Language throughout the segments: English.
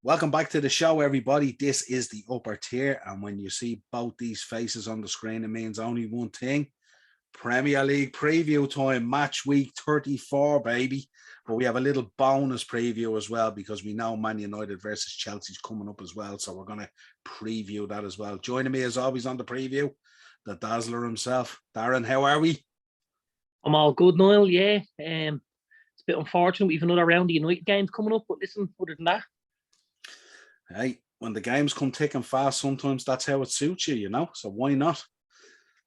Welcome back to the show, everybody. This is the upper tier, and when you see both these faces on the screen, it means only one thing: Premier League preview time, match week 34, baby. But we have a little bonus preview as well because we know Man United versus Chelsea's coming up as well, so we're going to preview that as well. Joining me as always on the preview, the Dazzler himself, Darren. How are we? I'm all good, Niall. Yeah, it's a bit unfortunate we've another round of United games coming up, but listen, other than that. Hey, when the games come thick and fast, sometimes that's how it suits you, so why not?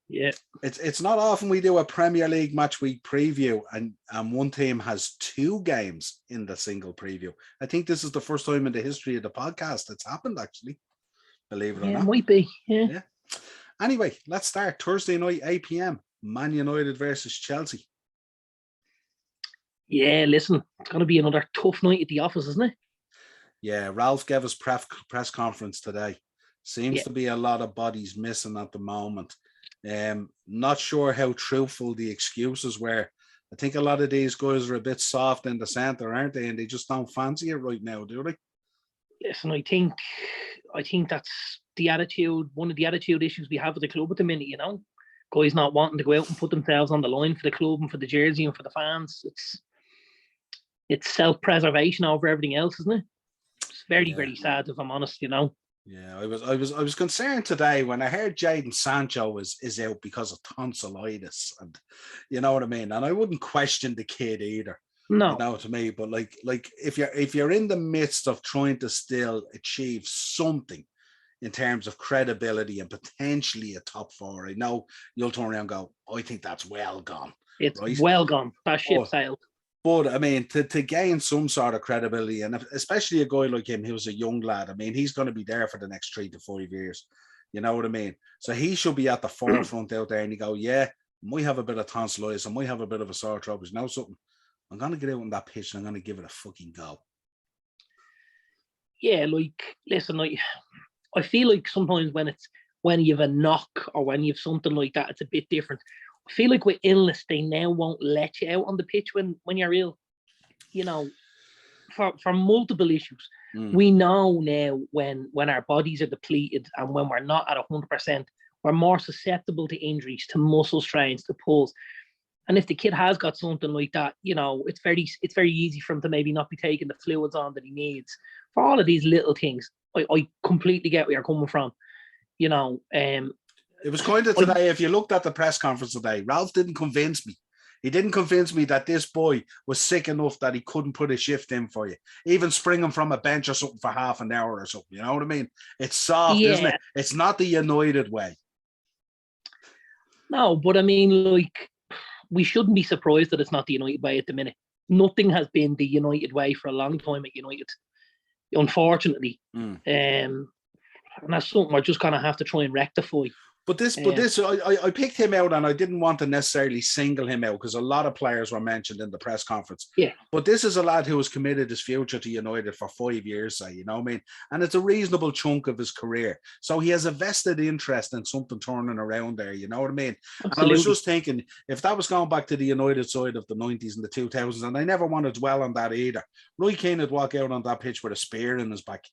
Yeah. It's not often we do a Premier League match week preview and one team has two games in the single preview. I think this is the first time in the history of the podcast it's happened, actually, believe it or not. It might be, yeah. Anyway, let's start. Thursday night, 8 p.m, Man United versus Chelsea. Yeah, listen, it's going to be another tough night at the office, isn't it? Yeah, Ralph gave us press conference today. Seems to be a lot of bodies missing at the moment. Not sure how truthful the excuses were. I think a lot of these guys are a bit soft in the centre, aren't they? And they just don't fancy it right now, do they? Listen, I think that's the attitude, one of the attitude issues we have at the club at the minute, Guys not wanting to go out and put themselves on the line for the club and for the jersey and for the fans. It's self-preservation over everything else, isn't it? It's very, very sad, if I'm honest, Yeah, I was concerned today when I heard Jadon Sancho is out because of tonsillitis, and you know what I mean. And I wouldn't question the kid either. No, to me, but like if you're in the midst of trying to still achieve something in terms of credibility and potentially a top four, I know you'll turn around and go, I think that's well gone. It's right? Well gone. That ship sailed. But I mean, to gain some sort of credibility, and especially a guy like him who's a young lad, I mean, he's going to be there for the next 3 to 5 years. You know what I mean? So he should be at the forefront out there, and you go, yeah, I might have a bit of tonsillitis, I might have a bit of a sore throat, but you know something? I'm going to get out on that pitch and I'm going to give it a fucking go. Yeah, listen, I feel like sometimes when you have a knock or when you have something like that, it's a bit different. I feel like with illness, they now won't let you out on the pitch when you're ill, for multiple issues. We know now when our bodies are depleted and when we're not at 100%, we're more susceptible to injuries, to muscle strains, to pulls. And if the kid has got something like that, it's very easy for him to maybe not be taking the fluids on that he needs. For all of these little things, I completely get where you're coming from. It was kind of today, if you looked at the press conference today, Ralph didn't convince me. He didn't convince me that this boy was sick enough that he couldn't put a shift in for you. Even spring him from a bench or something for half an hour or something. You know what I mean? It's soft, isn't it? It's not the United way. No, but I mean, we shouldn't be surprised that it's not the United way at the minute. Nothing has been the United way for a long time at United, unfortunately. And that's something we're just going to have to try and rectify. But I picked him out, and I didn't want to necessarily single him out because a lot of players were mentioned in the press conference. Yeah. But this is a lad who has committed his future to United for 5 years, say, you know what I mean? And it's a reasonable chunk of his career. So he has a vested interest in something turning around there, you know what I mean? Absolutely. And I was just thinking, if that was going back to the United side of the 90s and the 2000s, and I never want to dwell on that either, Roy Keane would walk out on that pitch with a spear in his back.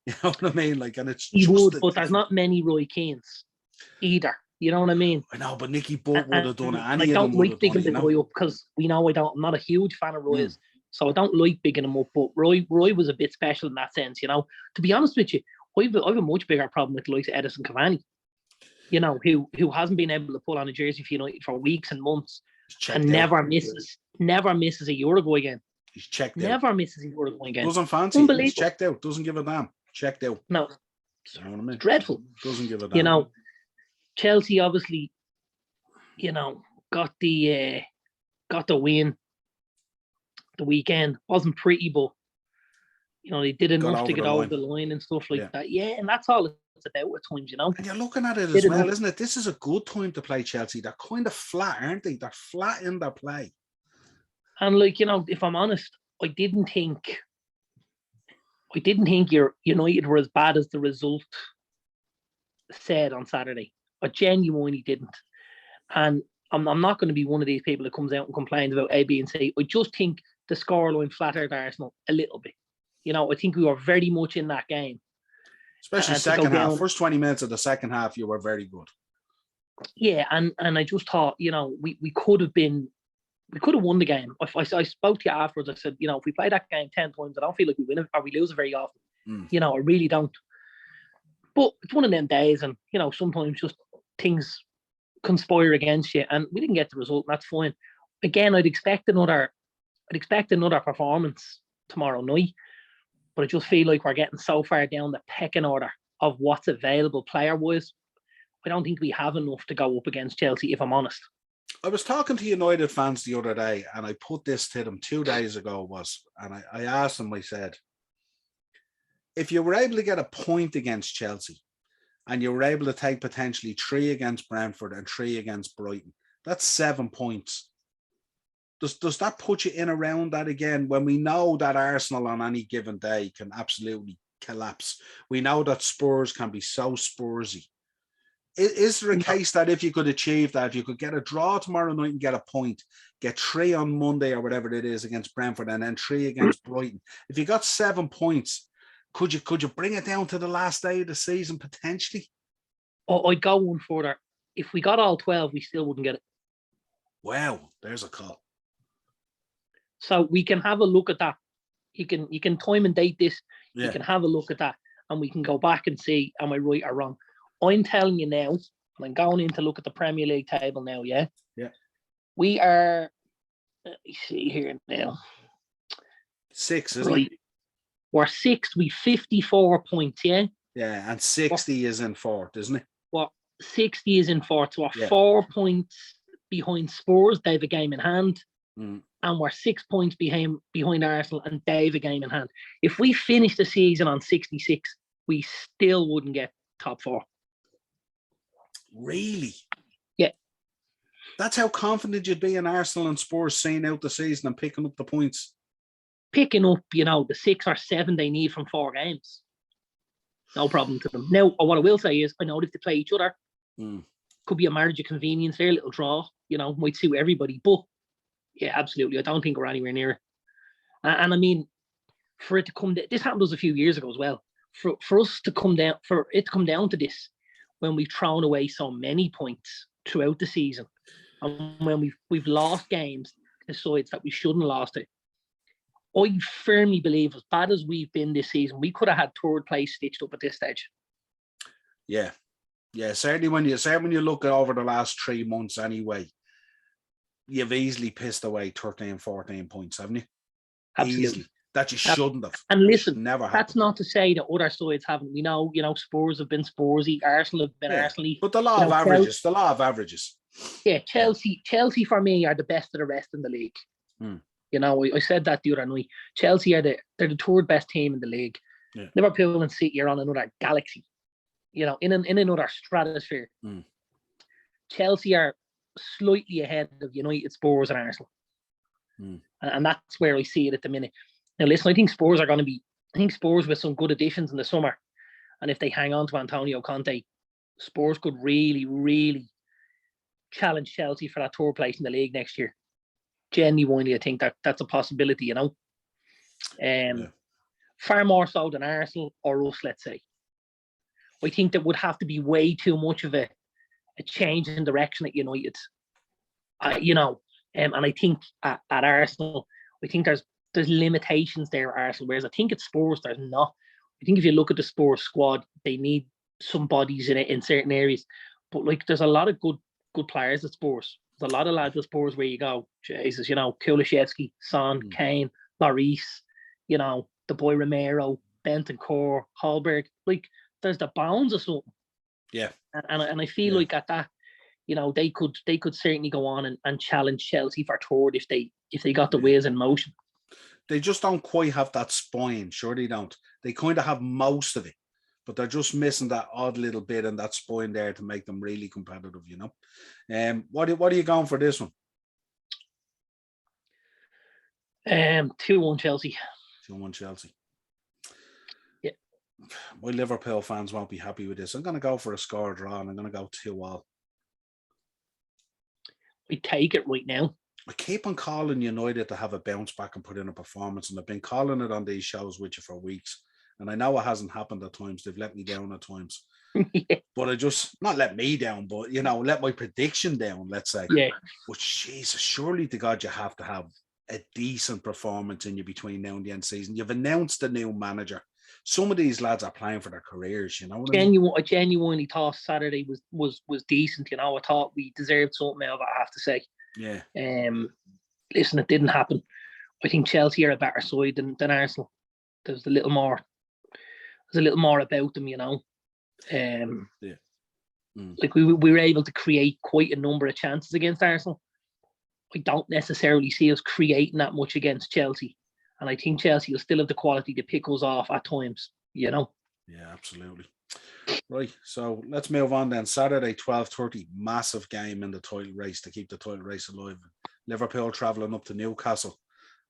You know what I mean? And it's he would, but there's not many Roy Keanes either. You know what I mean? I know, but Nicky Butt would have done it. I don't like bigging the guy up because I'm not a huge fan of Roy's, so I don't like bigging him up. But Roy was a bit special in that sense, To be honest with you, I have a much bigger problem with the likes of Edison Cavani, who hasn't been able to pull on a jersey for United for weeks and months, and never misses a Uruguay game. He's checked never misses a Uruguay game. Doesn't fancy it. He's checked out. Doesn't give a damn. Checked out. No. You know what I mean? Dreadful. Doesn't give a damn. Chelsea obviously, got the win the weekend. Wasn't pretty, but they did enough to get over the line and stuff like that. Yeah, and that's all it's about at times, And you're looking at it as well, isn't it? This is a good time to play Chelsea. They're kind of flat, aren't they? They're flat in their play. And if I'm honest, I didn't think your United were as bad as the result said on Saturday. I genuinely didn't. And I'm not going to be one of these people that comes out and complains about A, B, and C. I just think the scoreline flattered Arsenal a little bit. I think we were very much in that game. Especially second half. First 20 minutes of the second half, you were very good. Yeah, and I just thought, we could have won the game. I spoke to you afterwards. I said, if we play that game 10 times, I don't feel like we win it or we lose it very often. I really don't. But it's one of them days, and sometimes just things conspire against you, and we didn't get the result, and that's fine. Again, I'd expect another performance tomorrow night, but I just feel like we're getting so far down the pecking order of what's available player-wise. I don't think we have enough to go up against Chelsea, if I'm honest. I was talking to United fans the other day, and I put this to them 2 days ago, and I asked them, I said, if you were able to get a point against Chelsea and you were able to take potentially 3 against Brentford and 3 against Brighton, that's 7 points. Does that put you in around that again, when we know that Arsenal on any given day can absolutely collapse? We know that Spurs can be so Spursy. Is there a case that if you could achieve that, if you could get a draw tomorrow night and get a point, get 3 on Monday or whatever it is against Brentford, and then 3 against Brighton, if you got 7 points, could you bring it down to the last day of the season potentially? Oh, I'd go one further. If we got all 12, we still wouldn't get it. Wow, there's a call. So we can have a look at that. You can time and date this. Yeah. You can have a look at that, and we can go back and see, am I right or wrong? I'm telling you now, and I'm going in to look at the Premier League table now, yeah? Yeah. We are, let me see here now. 6, isn't it? We're 6th, we 54 points, yeah? Yeah, and 60 is in 4th, isn't it? Well, 60 is in 4th, so we're 4 points behind Spurs, they have a game in hand. And we're 6 points behind Arsenal, and they have a game in hand. If we finish the season on 66, we still wouldn't get top 4. Really? Yeah. That's how confident you'd be in Arsenal and Spurs seeing out the season and picking up the points. Picking up, the 6 or 7 they need from 4 games. No problem to them. Now, what I will say is, I know if they play each other, could be a marriage of convenience there, a little draw, might suit everybody. But, yeah, absolutely. I don't think we're anywhere near it. And I mean, for it to come down, this happened to us a few years ago as well. For it to come down to this, when we've thrown away so many points throughout the season, and when we've lost games to sides that we shouldn't have lost it, I firmly believe, as bad as we've been this season, we could have had 3rd place stitched up at this stage. Yeah. Certainly when you look at over the last 3 months anyway, you've easily pissed away 13, 14 points, haven't you? Absolutely. Easily. That you shouldn't have. And listen, never that's not to say that other sides haven't. We know, Spurs have been Spursy, Arsenal have been Arsenal-y. But the law of averages. Yeah, Chelsea for me are the best of the rest in the league. I said that the other night. Chelsea they're the 3rd best team in the league. Yeah. Liverpool and City are on another galaxy. In another stratosphere. Chelsea are slightly ahead of United, Spurs, and Arsenal. And that's where I see it at the minute. Now, listen, I think Spurs with some good additions in the summer, and if they hang on to Antonio Conte, Spurs could really, really challenge Chelsea for that 3rd place in the league next year. Genuinely, I think that's a possibility, Far more so than Arsenal or us, let's say. I think there would have to be way too much of a change in direction at United. And I think at Arsenal, I think there's limitations there at Arsenal, whereas I think at Spurs, there's not. I think if you look at the Spurs squad, they need some bodies in certain areas. But there's a lot of good players at Spurs. There's a lot of lads at Spurs where you go, Jesus, Kulusevski, Son, Kane, Lloris, the boy Romero, Bentancur, Hallberg. There's the bounds of something. Yeah. And I feel like at that, they could certainly go on and challenge Chelsea for 3rd if they got the wheels in motion. They just don't quite have that spine. Sure, they don't. They kind of have most of it, but they're just missing that odd little bit and that spine there to make them really competitive. What are you going for this one? 2-1 Chelsea. 2-1 Chelsea. Yeah. My Liverpool fans won't be happy with this. I'm going to go for a score draw, and I'm going to go 2-2. We take it right now. I keep on calling United to have a bounce back and put in a performance, and I've been calling it on these shows with you for weeks. And I know it hasn't happened at times. They've let me down at times. Yeah. But I just, not let me down, but, let my prediction down, let's say. Yeah. But Jesus, surely to God, you have to have a decent performance in you between now and the end of the season. You've announced a new manager. Some of these lads are playing for their careers, you know what I mean? I genuinely thought Saturday was decent, I thought we deserved something out of it, I have to say. Yeah. Listen, it didn't happen. I think Chelsea are a better side than Arsenal. There's a little more about them, Like we were able to create quite a number of chances against Arsenal. I don't necessarily see us creating that much against Chelsea. And I think Chelsea will still have the quality to pick us off at times, Yeah, absolutely. Right, so let's move on then. Saturday, 12:30, massive game in the title race to keep the title race alive. Liverpool travelling up to Newcastle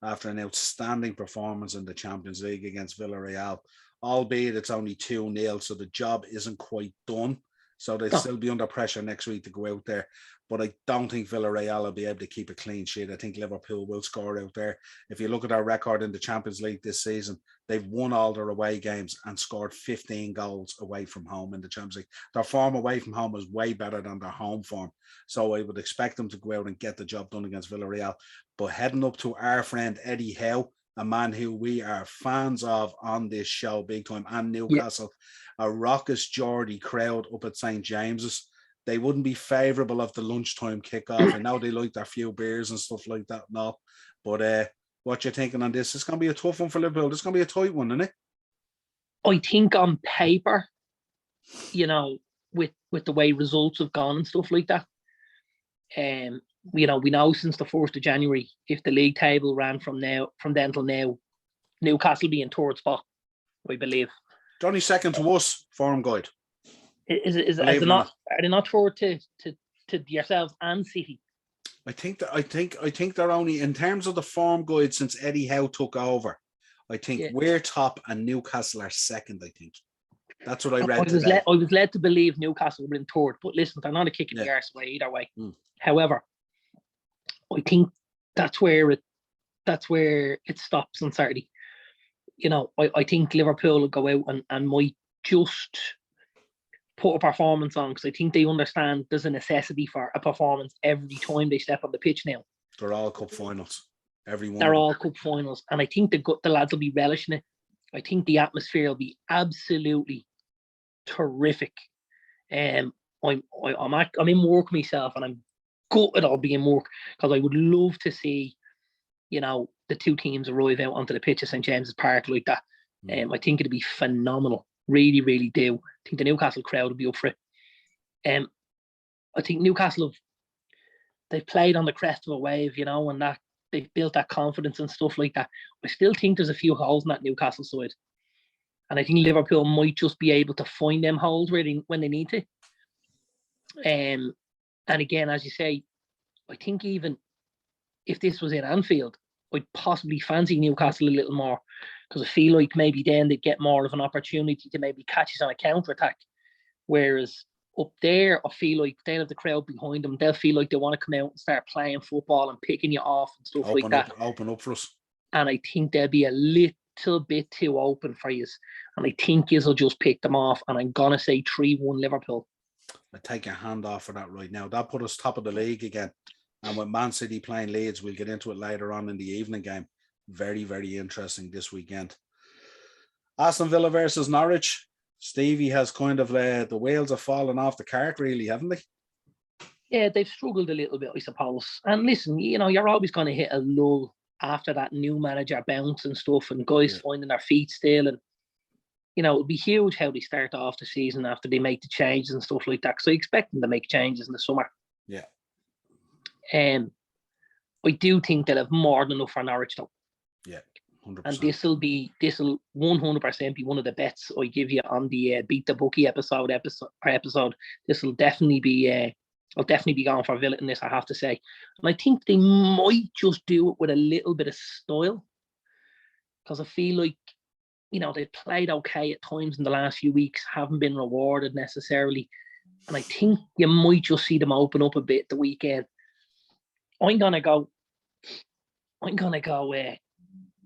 after an outstanding performance in the Champions League against Villarreal, albeit it's only 2-0, so the job isn't quite done. So they'll still be under pressure next week to go out there. But I don't think Villarreal will be able to keep a clean sheet. I think Liverpool will score out there. If you look at our record in the Champions League this season, they've won all their away games and scored 15 goals away from home in the Champions League. Their form away from home is way better than their home form. So I would expect them to go out and get the job done against Villarreal. But heading up to our friend Eddie Howe, a man who we are fans of on this show big time, and Newcastle, a raucous Geordie crowd up at St. James's. They wouldn't be favourable of the lunchtime kickoff. I know they like their few beers and stuff like that and all. But what you're thinking on this? It's going to be a tough one for Liverpool. It's going to be a tight one, isn't it? I think on paper, with the way results have gone and stuff like that, we know since the 1st of January, if the league table ran from then till now, Newcastle be in third spot, I believe. They're only second to us, form guide. Are they not forward to yourselves and City? I think they're only, in terms of the form guide since Eddie Howe took over, I think we're top and Newcastle are second, I think. That's what I read today. I was led to believe Newcastle were in third, but listen, they're not a kick in the arse way either way. However, I think that's where it stops on Saturday. I think Liverpool will go out and might just put a performance on, because I think they understand there's a necessity for a performance every time they step on the pitch now. They're all cup finals. Everyone. They're all cup finals. And I think the lads will be relishing it. I think the atmosphere will be absolutely terrific. I'm in work myself, and I'm gutted I'll be in work, because I would love to see, the two teams arrive out onto the pitch at St. James's Park like that. I think it'd be phenomenal. Really, really do. I think the Newcastle crowd will be up for it. I think Newcastle they've played on the crest of a wave, and that they've built that confidence and stuff like that. I still think there's a few holes in that Newcastle side. And I think Liverpool might just be able to find them holes when they need to. And again, as you say, I think even if this was in Anfield, I'd possibly fancy Newcastle a little more, because I feel like maybe then they'd get more of an opportunity to maybe catch us on a counter-attack. Whereas up there, I feel like they'll have the crowd behind them. They'll feel like they want to come out and start playing football and picking you off and stuff like that. Open up for us. And I think they'll be a little bit too open for you. And I think you'll just pick them off. And I'm going to say 3-1 Liverpool. I take your hand off for that right now. That put us top of the league again. And with Man City playing Leeds, we'll get into it later on in the evening game. Very, very interesting this weekend. Aston Villa versus Norwich. Stevie has kind of, the wheels have fallen off the cart, really, haven't they? Yeah, they've struggled a little bit, I suppose. And listen, you're always going to hit a lull after that new manager bounce and stuff, and guys finding their feet still. And, it'll be huge how they start off the season after they make the changes and stuff like that. Because I expect them to make changes in the summer. Yeah. I do think they'll have more than enough for Norwich, though. Yeah, 100%. And this will 100% be one of the bets I give you on the Beat the Bookie episode. This will definitely be. I'll definitely be going for Villa in this, I have to say. And I think they might just do it with a little bit of style, because I feel like they've played okay at times in the last few weeks, haven't been rewarded necessarily, and I think you might just see them open up a bit the weekend. I'm gonna go I'm going to go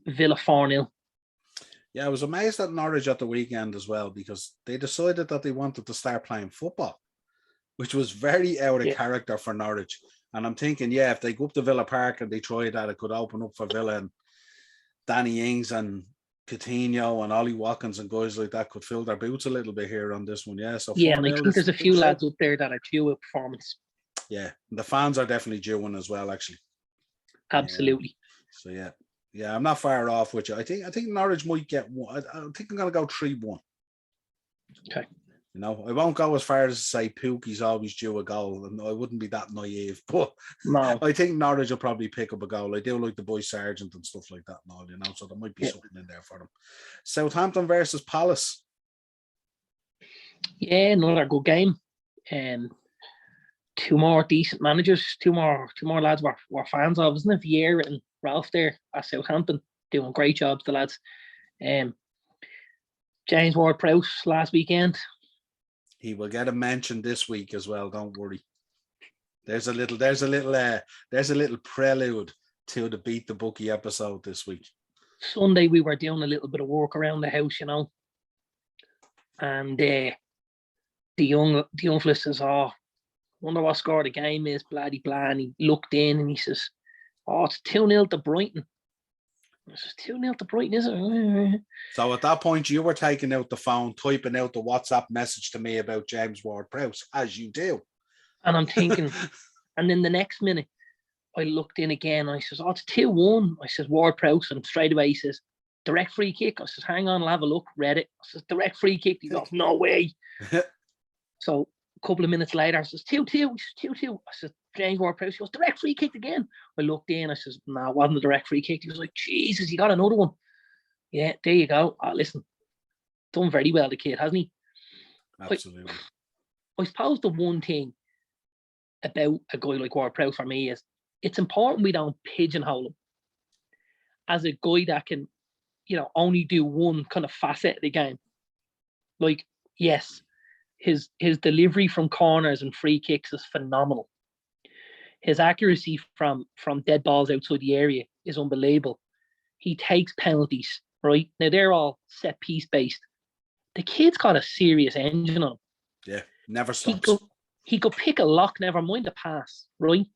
Villa 4-0. Yeah, I was amazed at Norwich at the weekend as well, because they decided that they wanted to start playing football, which was very out of character for Norwich. And I'm thinking, yeah, if they go up to Villa Park and they try that, it could open up for Villa, and Danny Ings and Coutinho and Ollie Watkins and guys like that could fill their boots a little bit here on this one. Yeah, so yeah, and I think there's a few lads up there that are due a performance. Yeah, the fans are definitely due one as well, actually. Absolutely. So yeah, I'm not far off with you. I think Norwich might get one. I think I'm going to go 3-1. Okay. You know, I won't go as far as to say Pookie's always due a goal, and I wouldn't be that naive, but no. I think Norwich will probably pick up a goal. I do like the boy Sargent and stuff like that and all, you know, so there might be something in there for them. Southampton versus Palace. Yeah, another good game. Two more decent managers, two more lads we're fans of, isn't it? Vieira and Ralph there at Southampton doing great jobs, the lads. James Ward-Prowse last weekend. He will get a mention this week as well. Don't worry. There's a little prelude to the Beat the Bookie episode this week. Sunday we were doing a little bit of work around the house, you know, and the young fella says, "Oh, wonder what score the game is." Bloody blah. And he looked in and he says, "Oh, it's 2-0 to Brighton." I says, 2-0 to Brighton, is it? So at that point, you were taking out the phone, typing out the WhatsApp message to me about James Ward-Prowse, as you do. And I'm thinking, and then the next minute, I looked in again. I says, "Oh, it's 2-1. I says, Ward-Prowse. And straight away he says, "Direct free kick." I says, "Hang on, I'll have a look." Read it. I says, "Direct free kick." He goes, "No way." So a couple of minutes later, I says, 2-2. He says, 2-2. I says, James Ward-Prowse. He goes, "Direct free kick again." I looked in. I says, "No, it wasn't a direct free kick." He was like, "Jesus, you got another one." Yeah, there you go. Listen, done very well, the kid, hasn't he? Absolutely. I suppose the one thing about a guy like Ward-Prowse for me is it's important we don't pigeonhole him as a guy that can, you know, only do one kind of facet of the game. Like, yes, his delivery from corners and free kicks is phenomenal. His accuracy from dead balls outside the area is unbelievable. He takes penalties, right? Now, they're all set piece based. The kid's got a serious engine on him. Yeah, never stops. He could pick a lock, never mind a pass, right?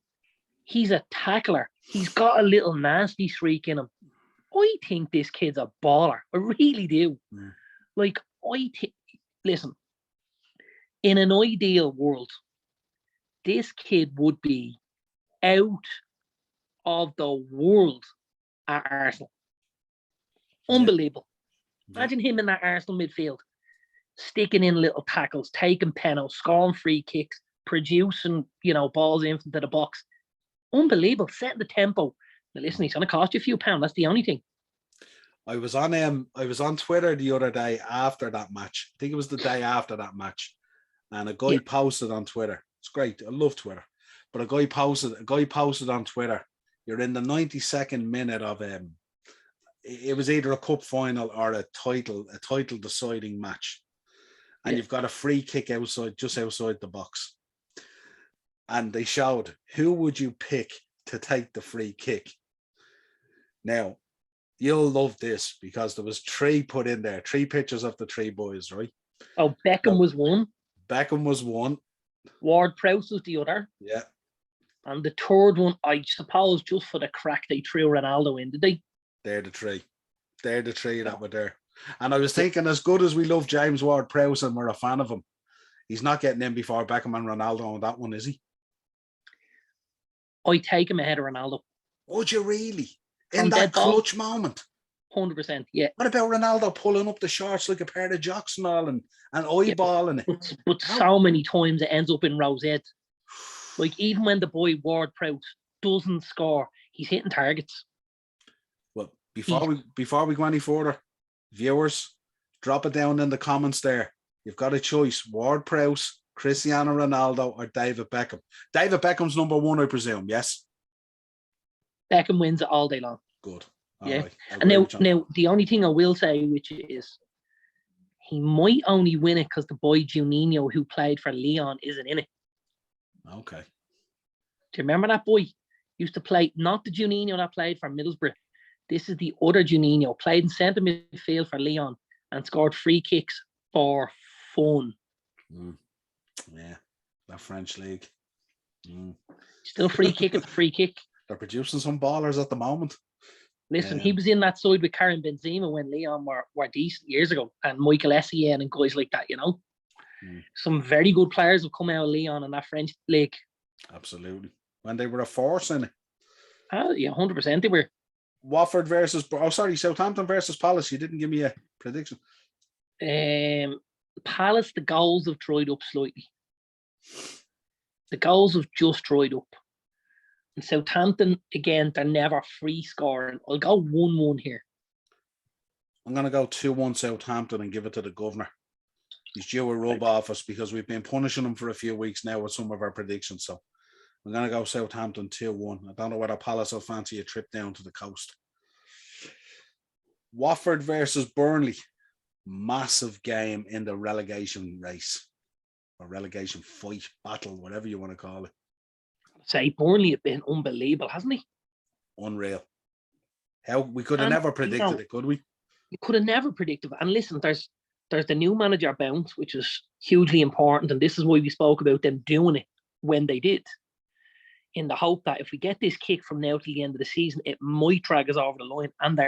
He's a tackler. He's got a little nasty streak in him. I think this kid's a baller. I really do. Like, listen, in an ideal world, this kid would be out of the world at Arsenal. Unbelievable. Yeah. Imagine him in that Arsenal midfield, sticking in little tackles, taking penalties, scoring free kicks, producing, you know, balls into the box. Unbelievable. Setting the tempo. Now listen, he's going to cost you a few pounds. That's the only thing. I was on Twitter the other day after that match. I think it was the day after that match, and a guy posted on Twitter. It's great. I love Twitter, but a guy posted on Twitter. You're in the 92nd minute of it was either a cup final or a title deciding match, and you've got a free kick just outside the box, and they showed who would you pick to take the free kick. Now, you'll love this because there was 3 put in there, 3 pictures of the 3 boys, right? Oh, Beckham was one. Beckham was one. Ward-Prowse was the other. Yeah. And the third one, I suppose, just for the crack, they threw Ronaldo in, did they? They're the 3. They're the 3 that were there. And I was thinking, as good as we love James Ward-Prowse and we're a fan of him, he's not getting in before Beckham and Ronaldo on that one, is he? I take him ahead of Ronaldo. Would you really? In that clutch moment? 100%, yeah. What about Ronaldo pulling up the shorts like a pair of jocks and all and eyeballing it? But so many times it ends up in Rosette. Like, even when the boy Ward-Prowse doesn't score, he's hitting targets. Well, before we go any further, viewers, drop it down in the comments there. You've got a choice: Ward-Prowse, Cristiano Ronaldo, or David Beckham. David Beckham's number 1, I presume, yes? Beckham wins it all day long. Good. Yeah. Right. And now, the only thing I will say, which is, he might only win it because the boy Juninho, who played for Leon, isn't in it. Okay. Do you remember that boy? used to play, not the Juninho that played for Middlesbrough. This is the other Juninho, played in centre midfield for Lyon and scored free kicks for fun. Yeah, that French league. Still free kick, it's a free kick. They're producing some ballers at the moment. Listen, he was in that side with Karim Benzema when Lyon were decent years ago, and Michael Essien and guys like that, Some very good players have come out of Lyon in that French league. Absolutely. When they were a force in it. Yeah, 100% they were. Watford Southampton versus Palace. You didn't give me a prediction. Palace, the goals have dried up slightly. The goals have just dried up. And Southampton, again, they're never free scoring. I'll go 1-1 here. I'm going to go 2-1 Southampton and give it to the governor. He's due a rub off us because we've been punishing him for a few weeks now with some of our predictions. So I'm going to go Southampton 2-1. I don't know whether Palace will fancy a trip down to the coast. Watford versus Burnley. Massive game in the relegation race. Or relegation fight, battle, whatever you want to call it. Say Burnley have been unbelievable, hasn't he? Unreal. How we could have never predicted it, could we? You could have never predicted it. And listen, there's the new manager bounce, which is hugely important, and this is why we spoke about them doing it when they did, in the hope that if we get this kick from now to the end of the season, it might drag us over the line, and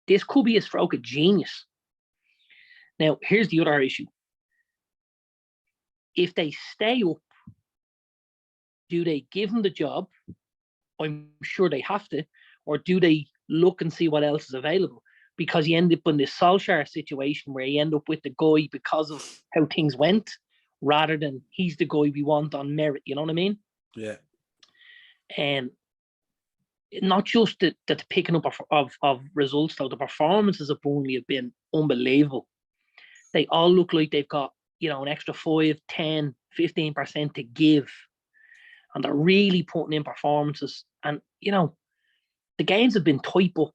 this could be a stroke of genius. Now, here's the other issue. If they stay up, do they give them the job? I'm sure they have to. Or do they look and see what else is available? Because you end up in this Solskjaer situation where you end up with the guy because of how things went, rather than he's the guy we want on merit. You know what I mean? Yeah. And not just the picking up of results, though. The performances of Burnley have been unbelievable. They all look like they've got, an extra 5, 10, 15% to give. And they're really putting in performances. And, the games have been tight, but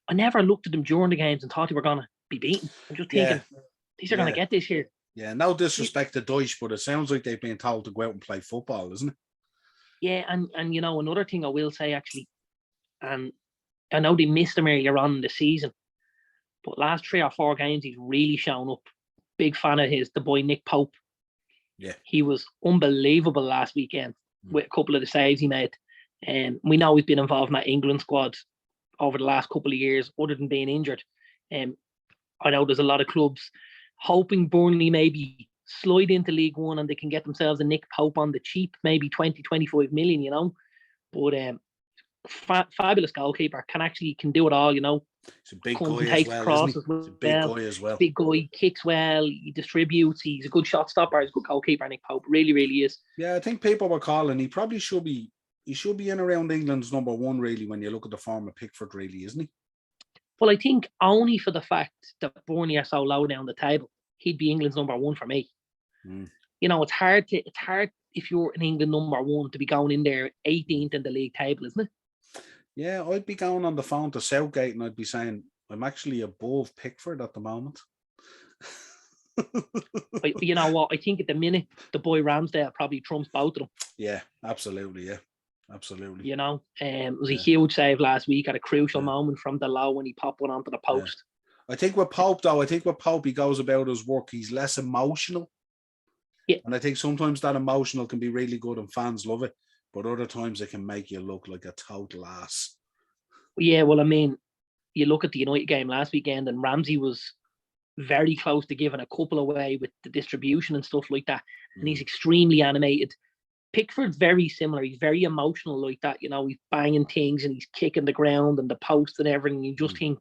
I never looked at them during the games and thought they were going to be beaten. I'm just thinking, these are going to get this here. Yeah, no disrespect to Deutsch, but it sounds like they've been told to go out and play football, isn't it? Yeah, and another thing I will say, actually, and I know they missed him earlier on in the season, but last 3 or 4 games, he's really shown up. Big fan of his, the boy Nick Pope. Yeah. He was unbelievable last weekend with a couple of the saves he made. And we know he's been involved in that England squad over the last couple of years, other than being injured. I know there's a lot of clubs hoping Burnley maybe slide into League One and they can get themselves a Nick Pope on the cheap, maybe 20, 25 million, But fabulous goalkeeper, can do it all, He's a big guy as well, isn't he? He's a big guy as well. Big guy, kicks well, he distributes, he's a good shot stopper, he's a good goalkeeper, Nick Pope, really, really is. Yeah, I think people were calling, he probably should be in around England's number 1, really, when you look at the form of Pickford, really, isn't he? Well, I think only for the fact that Burnley are so low down the table, he'd be England's number 1 for me. It's hard if you're an England number 1 to be going in there 18th in the league table, isn't it? Yeah, I'd be going on the phone to Southgate and I'd be saying, I'm actually above Pickford at the moment. You know what? I think at the minute, the boy Ramsdale probably trumps both of them. Yeah, absolutely. Yeah, absolutely. It was a huge save last week at a crucial moment from the low when he popped one onto the post. I think with Pope, he goes about his work. He's less emotional. Yeah. And I think sometimes that emotional can be really good and fans love it. But other times it can make you look like a total ass. Yeah, well, I mean, you look at the United game last weekend and Ramsey was very close to giving a couple away with the distribution and stuff like that. And he's extremely animated. Pickford's very similar. He's very emotional like that. He's banging things and he's kicking the ground and the post and everything. You just think,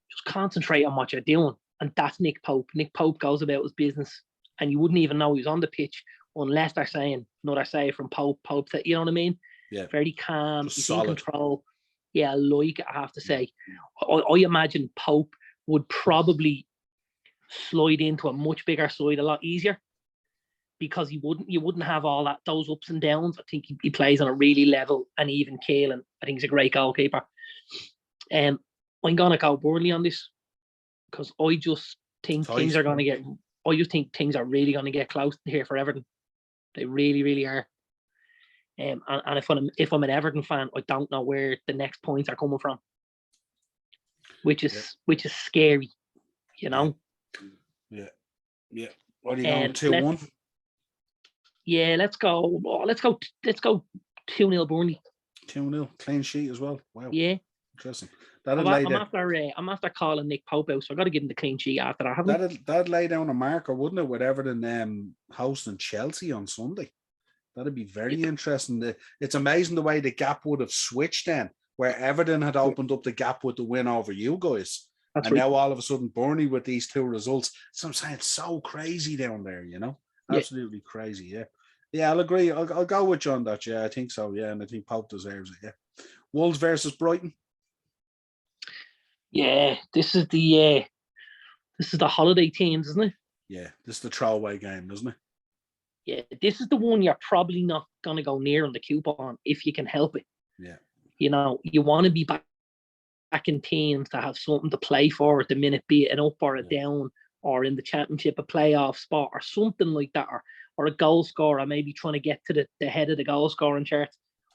just concentrate on what you're doing. And that's Nick Pope. Nick Pope goes about his business and you wouldn't even know he was on the pitch unless they're saying another save from Pope. Pope, you know what I mean? Yeah. Very calm. Just he's solid. In control. Yeah, I have to say. I imagine Pope would probably slide into a much bigger side a lot easier because you wouldn't have all those ups and downs. I think he plays on a really level and even keel, and I think he's a great goalkeeper. I'm gonna go Burnley on this because I just think things are gonna get. I just think things are really gonna get close here for Everton. They really, really are. And if I'm an Everton fan, I don't know where the next points are coming from, which is scary, you know. Yeah. What are you going 2-1? Yeah, let's go. Oh, let's go 2-0 Burnley. 2-0, clean sheet as well. Wow. Yeah. Interesting. I'm after calling Nick Pope out, so I got to give him the clean sheet after that, haven't I? That'd lay down a marker, wouldn't it, with Everton hosting Chelsea on Sunday? That'd be very interesting. It's amazing the way the gap would have switched then, where Everton had opened up the gap with the win over you guys. That's right. Now all of a sudden Burnley with these two results. So I'm saying it's so crazy down there, you know? Absolutely crazy, yeah. Yeah, I'll agree. I'll go with you on that, yeah. I think so, yeah. And I think Pope deserves it, yeah. Wolves versus Brighton. Yeah, this is the holiday teams, isn't it? Yeah, this is the throwaway game, isn't it? Yeah, this is the one you're probably not going to go near on the coupon if you can help it. Yeah. You know, you want to be back in teams that have something to play for at the minute, be it an up or a down, or in the championship, a playoff spot, or something like that, or a goal scorer, maybe trying to get to the head of the goal scoring chart.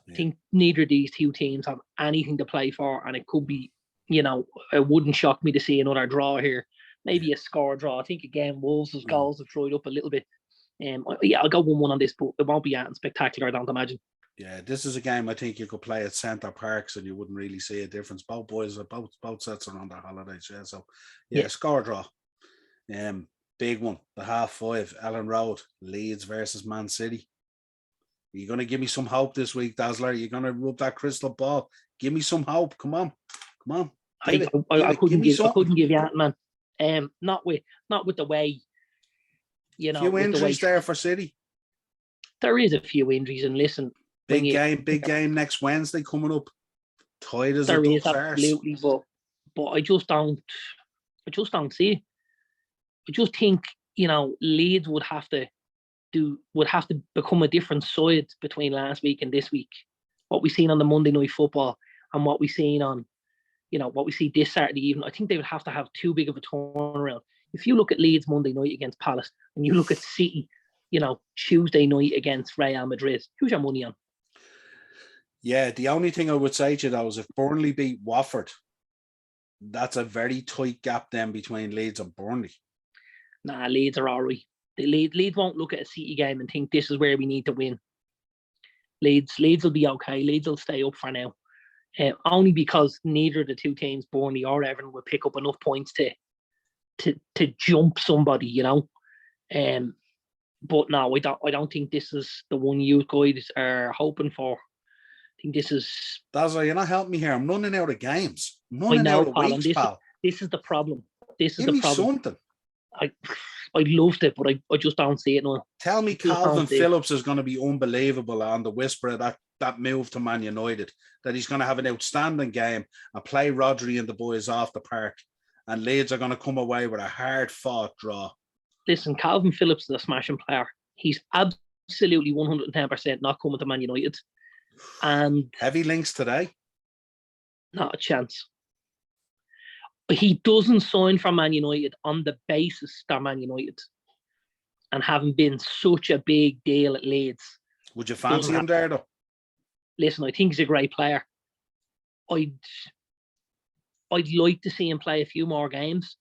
Yeah. I think neither of these two teams have anything to play for, and it could be, you know, it wouldn't shock me to see another draw here. Maybe a score draw. I think, again, Wolves' goals have dried up a little bit. I'll go 1-1 on this, but it won't be spectacular, I don't imagine. Yeah, this is a game I think you could play at Centre Parks and you wouldn't really see a difference. Both sets are on their holidays, yeah. So score draw. Big one, the 5:30, Ellen Road, Leeds versus Man City. Are you going to give me some hope this week, Dazzler? You're going to rub that crystal ball. Give me some hope. Come on. I couldn't give you that, man. Not with the way, you know. A few injuries there for City. There is a few injuries, and listen. Big game next Wednesday coming up. Tight as there a is duck's absolutely, but I just don't see it. I just think, you know, Leeds would have to become a different side between last week and this week. What we've seen on the Monday Night Football and what we've seen on, you know, what we see this Saturday evening, I think they would have to have too big of a turnaround. If you look at Leeds Monday night against Palace and you look at City, you know, Tuesday night against Real Madrid, who's your money on? Yeah, the only thing I would say to you though is if Burnley beat Watford, that's a very tight gap then between Leeds and Burnley. Nah, Leeds are all right. Leeds won't look at a City game and think this is where we need to win. Leeds will be okay. Leeds will stay up for now. Only because neither of the two teams, Burnley or Everton, will pick up enough points to jump somebody, you know. But no, I don't think this is the one you guys are hoping for. I think this is... Dazzler, you're not helping me here. I'm running out of games. I'm running out of weeks, pal. This is the problem. Give me something. I loved it, but I just don't see it now. Tell me Calvin Phillips is going to be unbelievable on the whisper of that move to Man United, that he's going to have an outstanding game and play Rodri and the boys off the park, and Leeds are going to come away with a hard-fought draw. Listen, Calvin Phillips is a smashing player. He's absolutely 110% not coming to Man United. And heavy links today? Not a chance. He doesn't sign for Man United on the basis that Man United, and having been such a big deal at Leeds. Would you fancy him there though? Listen, I think he's a great player. I'd like to see him play a few more games,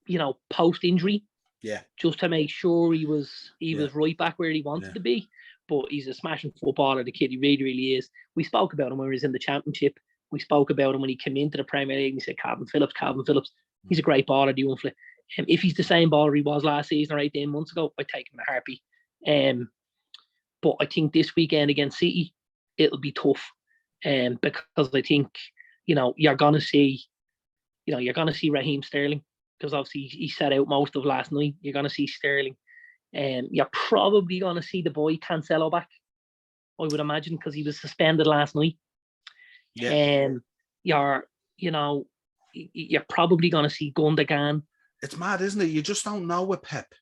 you know, post injury. Yeah. Just to make sure he was right back where he wanted to be. But he's a smashing footballer, the kid. He really, really is. We spoke about him when he was in the Championship. We spoke about him when he came into the Premier League. And he said, Calvin Phillips. He's a great baller, the young fella. If he's the same baller he was last season or 18 months ago, I'd take him in a heartbeat. But I think this weekend against City, it'll be tough. Because I think, you know, you're gonna see Raheem Sterling, because obviously he sat out most of last night. You're gonna see Sterling. You're probably gonna see the boy Cancelo back, I would imagine, because he was suspended last night. Yeah. You're probably gonna see Gundogan. It's mad, isn't it? You just don't know with Pep,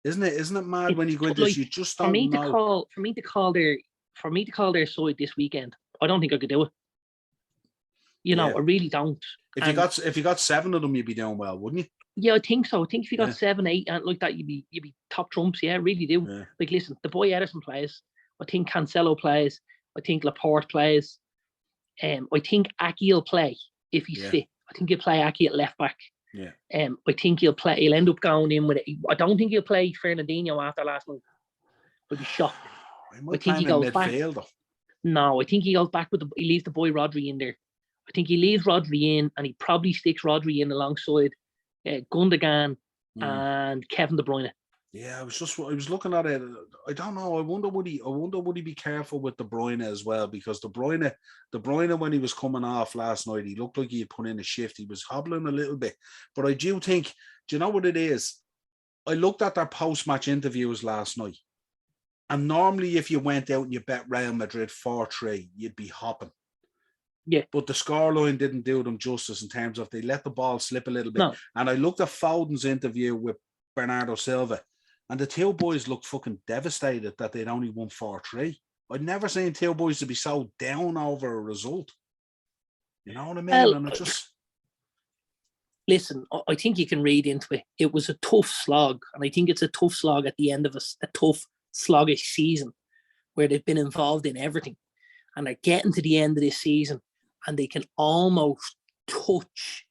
isn't it? Isn't it mad when you go into this? You just don't know. For me to call their side this weekend, I don't think I could do it. You know, I really don't. If you got 7 of them, you'd be doing well, wouldn't you? Yeah, I think so. I think if you got 7, 8, and like that, you'd be top trumps. Yeah, I really do. Yeah. Like, listen, the boy Ederson plays. I think Cancelo plays. I think Laporte plays. I think Aki will play if he's fit. I think he'll play Aki at left back. Yeah. I think he'll end up going in with it. I don't think he'll play Fernandinho after last night. I'd be shocked. I think he goes back. No, I think he goes back he leaves the boy Rodri in there. I think he leaves Rodri in, and he probably sticks Rodri in alongside Gundogan and Kevin De Bruyne. Yeah, I was looking at it. I don't know. I wonder would he be careful with De Bruyne as well, because De Bruyne when he was coming off last night, he looked like he had put in a shift. He was hobbling a little bit, but I do think. Do you know what it is? I looked at their post-match interviews last night, and normally if you went out and you bet Real Madrid 4-3, you'd be hopping. Yeah. But the scoreline didn't do them justice in terms of they let the ball slip a little bit. No. And I looked at Foden's interview with Bernardo Silva, and the two boys looked fucking devastated that they'd only won 4-3. I'd never seen two boys to be so down over a result. You know what I mean? Well, and it just... Listen, I think you can read into it. It was a tough slog, and I think it's a tough slog at the end of a tough, sluggish season where they've been involved in everything. And they're getting to the end of this season, and they can almost touch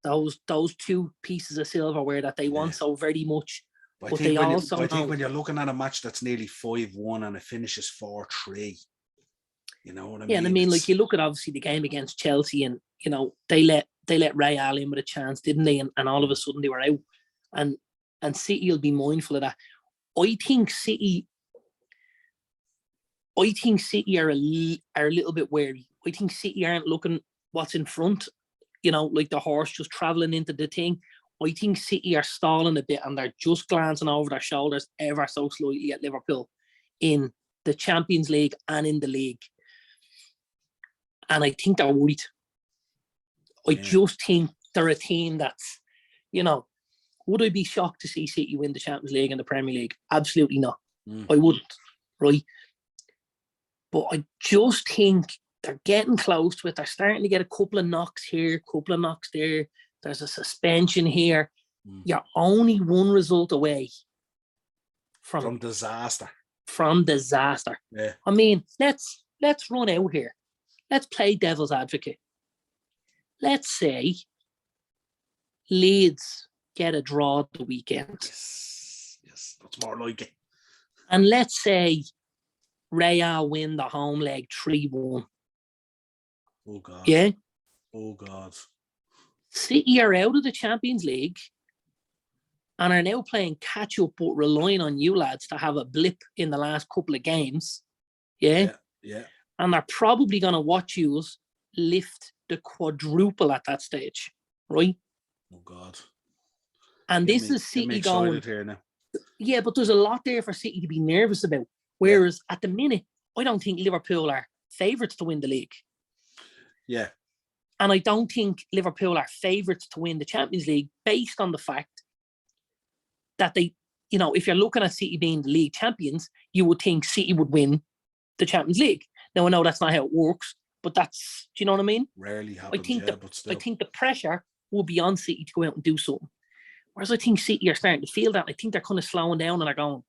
those two pieces of silverware that they want so very much. But they also I think when you're looking at a match that's nearly 5-1 and it finishes 4-3, you know what I mean? Yeah, and I mean, like, you look at obviously the game against Chelsea, and you know they let Real in with a chance, didn't they? And all of a sudden they were out, and City will be mindful of that. I think City are a little bit wary. I think City aren't looking what's in front, you know, like the horse just travelling into the thing. I think City are stalling a bit, and they're just glancing over their shoulders ever so slightly at Liverpool in the Champions League and in the league. And I think they're worried. I just think they're a team that's, you know, would I be shocked to see City win the Champions League and the Premier League? Absolutely not. I wouldn't, right? But I just think they're getting close to it. They're starting to get a couple of knocks here, a couple of knocks there. There's a suspension here. You're only one result away from disaster. From disaster. Yeah. I mean, let's run out here. Let's play devil's advocate. Let's say Leeds get a draw the weekend. Yes, that's more like it. And let's say Real win the home leg 3-1. Oh, God. Yeah? Oh, God. City are out of the Champions League and are now playing catch-up, but relying on you lads to have a blip in the last couple of games. Yeah? Yeah. And they're probably going to watch you lift the quadruple at that stage, right? Oh, God. And this is City going... Here now. Yeah, but there's a lot there for City to be nervous about. Whereas at the minute, I don't think Liverpool are favourites to win the league. Yeah. And I don't think Liverpool are favourites to win the Champions League based on the fact that they, you know, if you're looking at City being the league champions, you would think City would win the Champions League. Now, I know that's not how it works, but that's, do you know what I mean? Rarely happens, but still. I think the pressure will be on City to go out and do something. Whereas I think City are starting to feel that. I think they're kind of slowing down and they're going,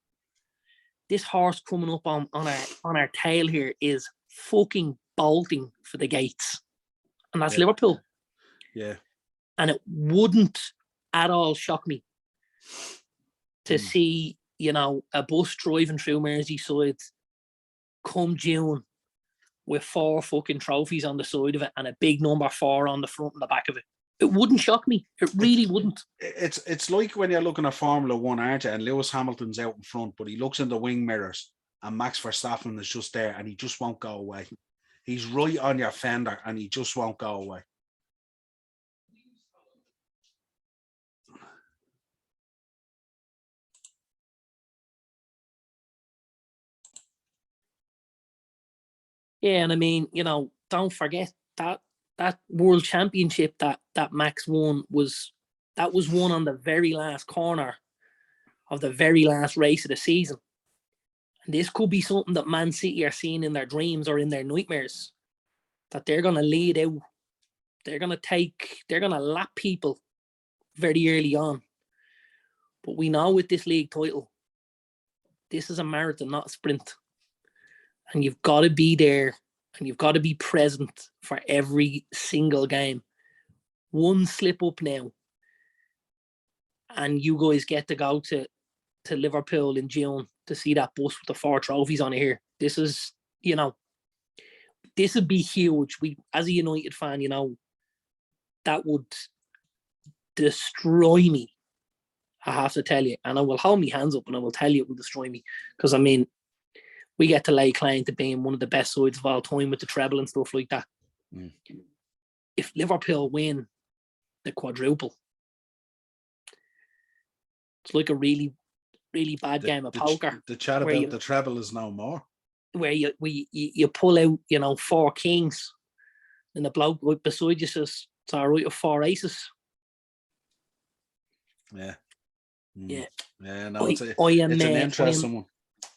this horse coming up on our tail here is fucking bolting for the gates. And that's Liverpool. Yeah. And it wouldn't at all shock me to see, you know, a bus driving through Merseyside come June with 4 fucking trophies on the side of it and a big number 4 on the front and the back of it. It wouldn't shock me. It really wouldn't. It's like when you're looking at Formula One, aren't you? And Lewis Hamilton's out in front, but he looks in the wing mirrors and Max Verstappen is just there and he just won't go away. He's right on your fender and he just won't go away. Yeah, and I mean, you know, don't forget that world championship that Max won was won on the very last corner of the very last race of the season. And this could be something that Man City are seeing in their dreams or in their nightmares, that they're going to lead out. They're going to lap people very early on. But we know with this league title, this is a marathon, not a sprint. and you've got to be there, and you've got to be present for every single game. One slip up now, and you guys get to go to Liverpool in June to see that bus with the 4 trophies on it here. This is, this would be huge. We, as a United fan, that would destroy me. I have to tell you, and I will hold my hands up and I will tell you it will destroy me, because we get to lay claim to being one of the best sides of all time with the treble and stuff like that. If Liverpool win the quadruple, it's like a really, really bad game of poker. The chat about the treble is no more. Where you pull out, 4 kings, and the bloke right beside you says, it's all right with 4 aces. Yeah. Yeah. Yeah, no, it's an interesting one.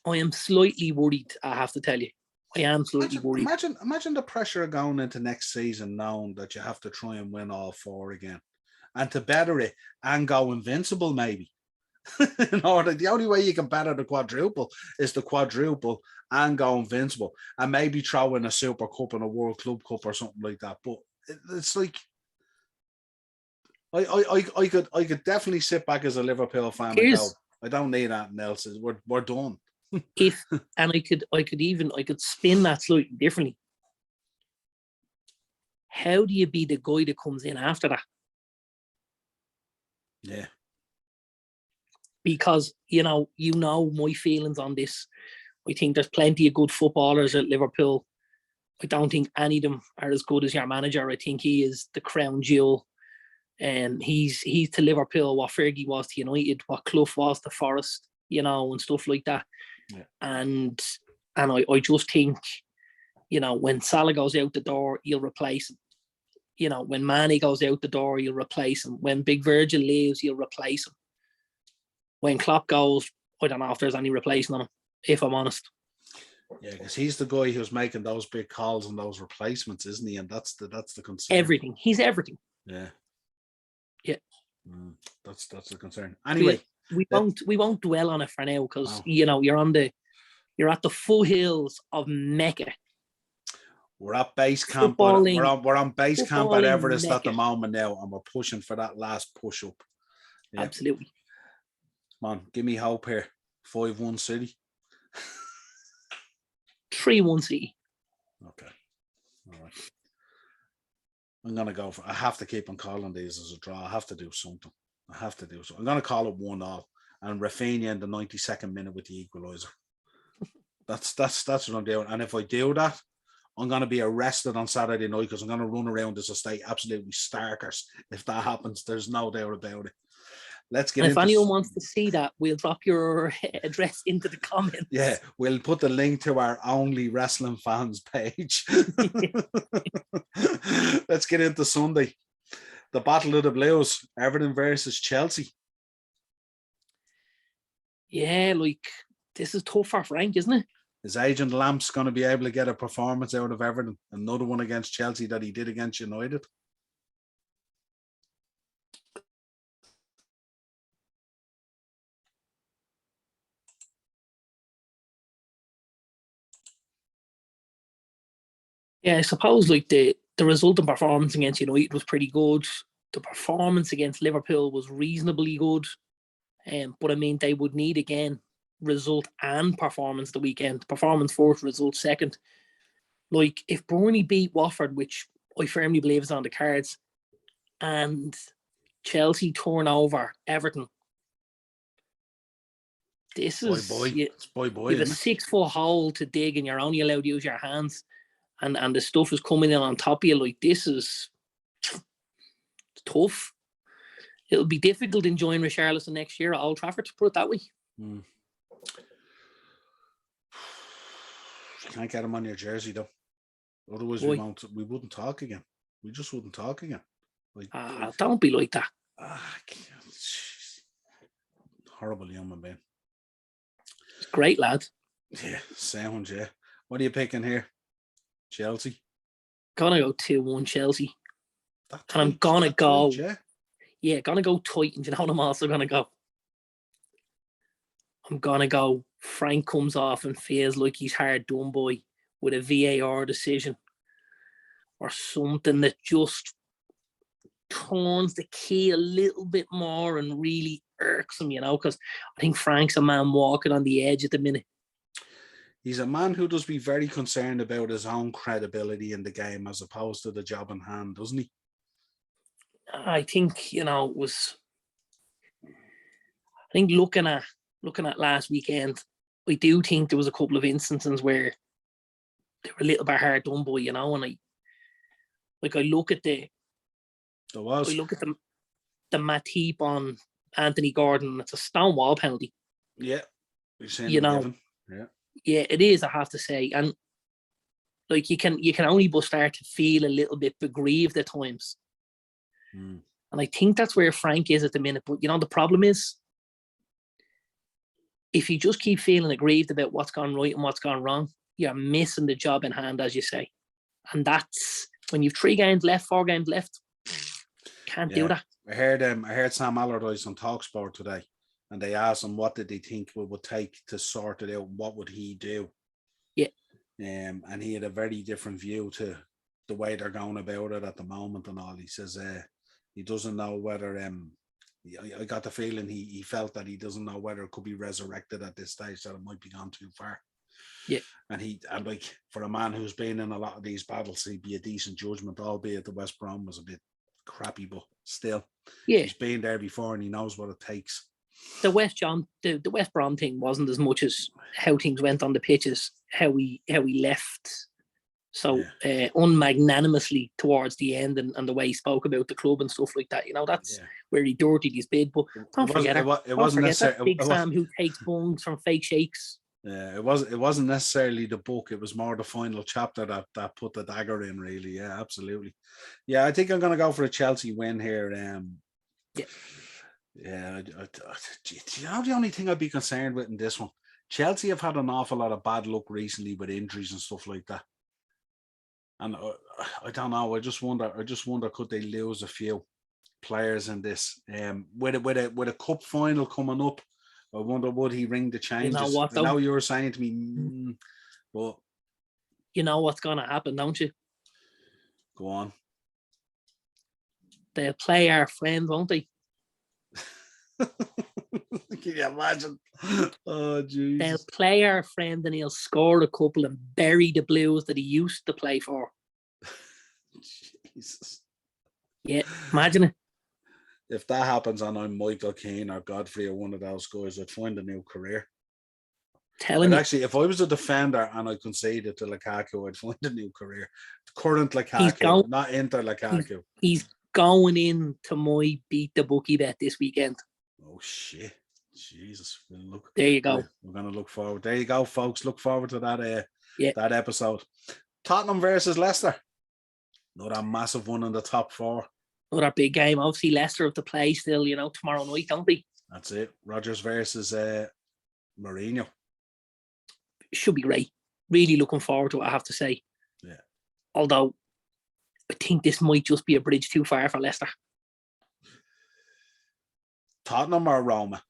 I am slightly worried, I have to tell you. I am slightly worried. Imagine the pressure of going into next season knowing that you have to try and win all 4 again. And to better it and go invincible, maybe. The only way you can better the quadruple is the quadruple and go invincible, and maybe throw in a Super Cup and a World Club Cup or something like that. But it's like I could definitely sit back as a Liverpool fan and go, I don't need anything else. We're done. I could spin that slightly differently. How do you be the guy that comes in after that? Yeah. Because my feelings on this. I think there's plenty of good footballers at Liverpool. I don't think any of them are as good as your manager. I think he is the crown jewel. And he's to Liverpool what Fergie was to United, what Clough was to Forest, and stuff like that. Yeah. And I just think, when Salah goes out the door, he'll replace him. When Mane goes out the door, he'll replace him. When Big Virgil leaves, he'll replace him. When Klopp goes, I don't know if there's any replacing him, if I'm honest. Yeah, because he's the guy who's making those big calls and those replacements, isn't he? And that's the concern. Everything. He's everything. Yeah. Yeah. That's the concern. Anyway, we won't dwell on it for now, because you're at the foothills of Mecca. We're at base camp. We're on base camp at Everest Mecca at the moment now, and we're pushing for that last push up. Yeah. Absolutely. Come on, give me hope here. 5-1 City. 3-1 City. Okay. All right. I'm going to go for, I have to keep on calling these as a draw. I have to do something. I'm going to call it 1-1 and Rafinha in the 92nd minute with the equaliser. That's what I'm doing. And if I do that, I'm going to be arrested on Saturday night, because I'm going to run around this estate absolutely starkers. If that happens, there's no doubt about it. Let's get. And if anyone wants to see that, we'll drop your address into the comments. Yeah, we'll put the link to our Only Wrestling Fans page. Let's get into Sunday. The Battle of the Blues, Everton versus Chelsea. Yeah, this is tough for Frank, isn't it? Is Agent Lamps going to be able to get a performance out of Everton? Another one against Chelsea that he did against United? Yeah, I suppose the resulting performance against United was pretty good. The performance against Liverpool was reasonably good. But they would need, again, result and performance the weekend. Performance first, result second. If Burnley beat Watford, which I firmly believe is on the cards, and Chelsea turn over Everton, this is you have a 6-foot hole to dig, and you're only allowed to use your hands. And the stuff is coming in on top of you. This is tough. It'll be difficult enjoying Richarlison next year at Old Trafford, to put it that way. Can't get him on your jersey, though. Otherwise, we wouldn't talk again. We just wouldn't talk again. Don't be like that. Horrible human being. Great lad. Yeah, sound, yeah. What are you picking here? Chelsea? Gonna go 2-1 Chelsea. And I'm gonna go. Gonna go tight. And you know what I'm also gonna go? I'm gonna go Frank comes off and feels like he's hard done by with a VAR decision or something that just turns the key a little bit more and really irks him, because I think Frank's a man walking on the edge at the minute. He's a man who does be very concerned about his own credibility in the game as opposed to the job in hand, doesn't he? I think, it was... I think looking at last weekend, I do think there was a couple of instances where they were a little bit hard done by, and I look at the Matip on Anthony Gordon. It's a stone wall penalty. Yeah, you're saying given. Yeah, it is. I have to say, and you can only but start to feel a little bit aggrieved at times. And I think that's where Frank is at the minute. But the problem is, if you just keep feeling aggrieved about what's gone right and what's gone wrong, you're missing the job in hand, as you say. And that's when you've 4 games left, can't do that. I heard Sam Allardyce on TalkSport today, and they asked him what did they think it would take to sort it out. What would he do? Yeah. And he had a very different view to the way they're going about it at the moment and all. He says he doesn't know whether I got the feeling he felt that he doesn't know whether it could be resurrected at this stage, that it might be gone too far. Yeah. And for a man who's been in a lot of these battles, he'd be a decent judgment, albeit the West Brom was a bit crappy, but still, he's been there before and he knows what it takes. The West Brom thing wasn't as much as how things went on the pitches, how we left so unmagnanimously towards the end, and the way he spoke about the club and stuff like that. That's where he dirtied his bid. But don't forget Big Sam who takes bungs from fake shakes. Yeah, it wasn't necessarily the book. It was more the final chapter that put the dagger in, really. Yeah, absolutely. Yeah, I think I'm going to go for a Chelsea win here. Yeah, the only thing I'd be concerned with in this one, Chelsea have had an awful lot of bad luck recently with injuries and stuff like that. And I don't know. I just wonder, could they lose a few players in this? With a cup final coming up, I wonder, would he ring the changes? You know what, though? I know you were saying to me, but you know what's going to happen, don't you? Go on. They'll play our friend, won't they? Can you imagine? Oh, jeez. They'll play our friend and he'll score a couple and bury the Blues that he used to play for. Jesus. Yeah, imagine it. If that happens and I'm Michael Keane or Godfrey or one of those guys, I'd find a new career. Actually, if I was a defender and I conceded to Lukaku, I'd find a new career. Current Lukaku, not Inter Lukaku. He's going into my beat the bookie bet this weekend. Oh shit! Jesus, there you go. We're going to look forward. There you go, folks. Look forward to that. That episode. Tottenham versus Leicester. Another massive one in the top 4. Another big game. Obviously, Leicester have to play still. Tomorrow night, don't they? That's it. Rodgers versus Mourinho. Should be great. Really looking forward to it, I have to say. Yeah. Although, I think this might just be a bridge too far for Leicester. Tottenham or Roma?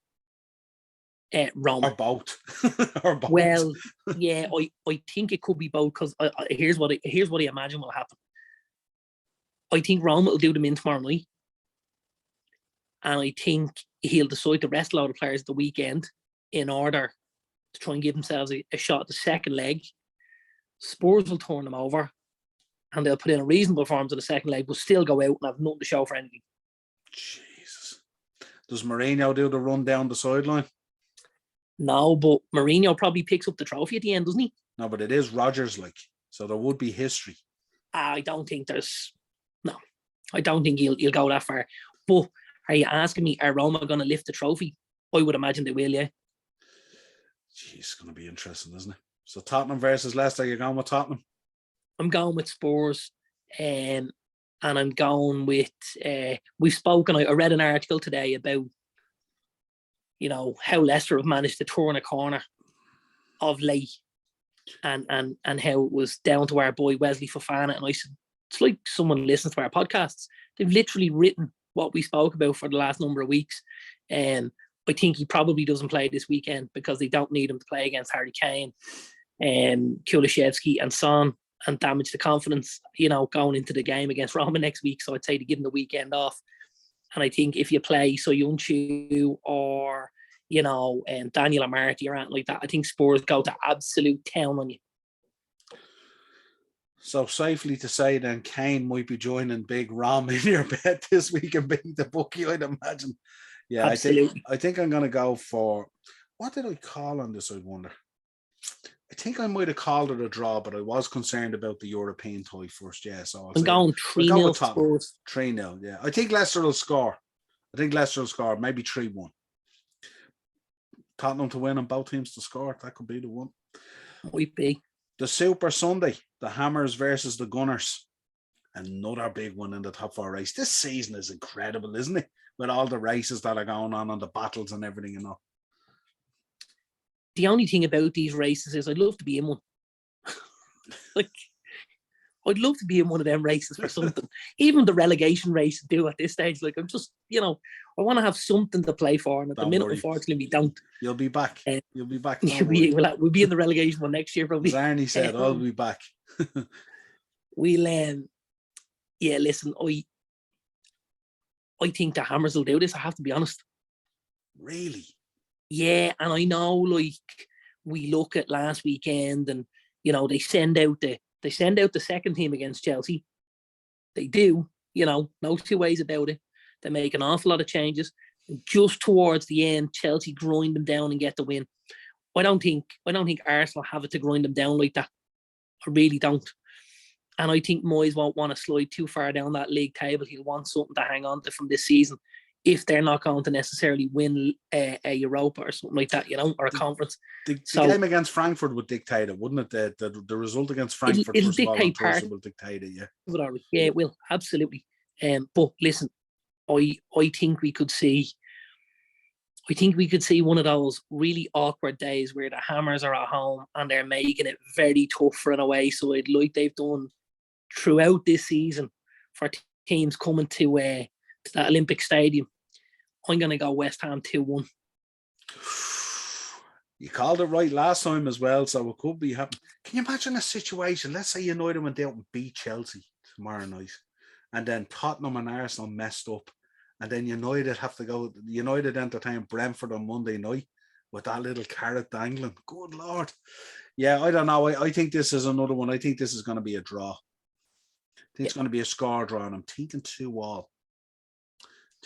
Roma. Or both. Or both. Well, yeah, I think it could be both, because here's what I imagine will happen. I think Roma will do them in tomorrow night. And I think he'll decide to rest a lot of players the weekend in order to try and give themselves a shot at the second leg. Spurs will turn them over and they'll put in a reasonable performance in the second leg, but still go out and have nothing to show for anything. Jesus. Does Mourinho do the run down the sideline? No, but Mourinho probably picks up the trophy at the end, doesn't he? No, but it is Rodgers, so there would be history. I don't think he'll go that far. But are you asking me, are Roma going to lift the trophy? I would imagine they will, yeah. Jeez, it's going to be interesting, isn't it? So Tottenham versus Leicester, you're going with Tottenham? I'm going with Spurs. And I'm going with... we've spoken, I read an article today about, how Leicester have managed to turn a corner of late and how it was down to our boy Wesley Fofana. And I said, it's like someone listens to our podcasts. They've literally written what we spoke about for the last number of weeks. I think he probably doesn't play this weekend because they don't need him to play against Harry Kane, Kulusevski and Son, and damage the confidence, going into the game against Roma next week. So I'd say to give him the weekend off. And I think if you play Soyuncu or, and Daniel Amartey or anything like that, I think Spurs go to absolute town on you. So safely to say then, Kane might be joining Big Rom in your bet this week and beat the bookie, I'd imagine. Yeah, absolutely. I think I'm going to go for, what did I call on this, I wonder? I think I might have called it a draw, but I was concerned about the European tie first. Yeah, so I'm going 3-0 Spurs. 3-0, yeah. I think Leicester will score. Maybe 3-1. Tottenham to win and both teams to score. That could be the one. Might be. The Super Sunday, the Hammers versus the Gunners. Another big one in the top 4 race. This season is incredible, isn't it? With all the races that are going on and the battles and everything, The only thing about these races is I'd love to be in one. I'd love to be in one of them races for something. Even the relegation race do at this stage. I'm just, I want to have something to play for. And at the minute, unfortunately, we don't. You'll be back. You'll be back. We'll be in the relegation one next year, probably. As Arnie said, I'll be back. Listen, I think the Hammers will do this. I have to be honest. Really? Yeah, and I know, we look at last weekend, and they send out the second team against Chelsea. They do, no two ways about it. They make an awful lot of changes. And just towards the end, Chelsea grind them down and get the win. I don't think Arsenal have it to grind them down like that. I really don't. And I think Moyes won't want to slide too far down that league table. He'll want something to hang on to from this season if they're not going to necessarily win a Europa or something like that, or a conference. The game against Frankfurt would dictate it, wouldn't it? The result against Frankfurt it'll dictate part. Will dictate it, yeah. Yeah, it will, absolutely. But listen, I think we could see one of those really awkward days where the Hammers are at home and they're making it very tough for an away side, like they've done throughout this season for teams coming to that Olympic Stadium. I'm going to go West Ham 2-1. You called it right last time as well, so it could be happening. Can you imagine a situation? Let's say United went out and beat Chelsea tomorrow night, and then Tottenham and Arsenal messed up, and then United entertain Brentford on Monday night with that little carrot dangling. Good Lord. Yeah, I don't know. I think this is another one. I think this is going to be a draw. I think it's going to be a score draw, and I'm thinking 2-2.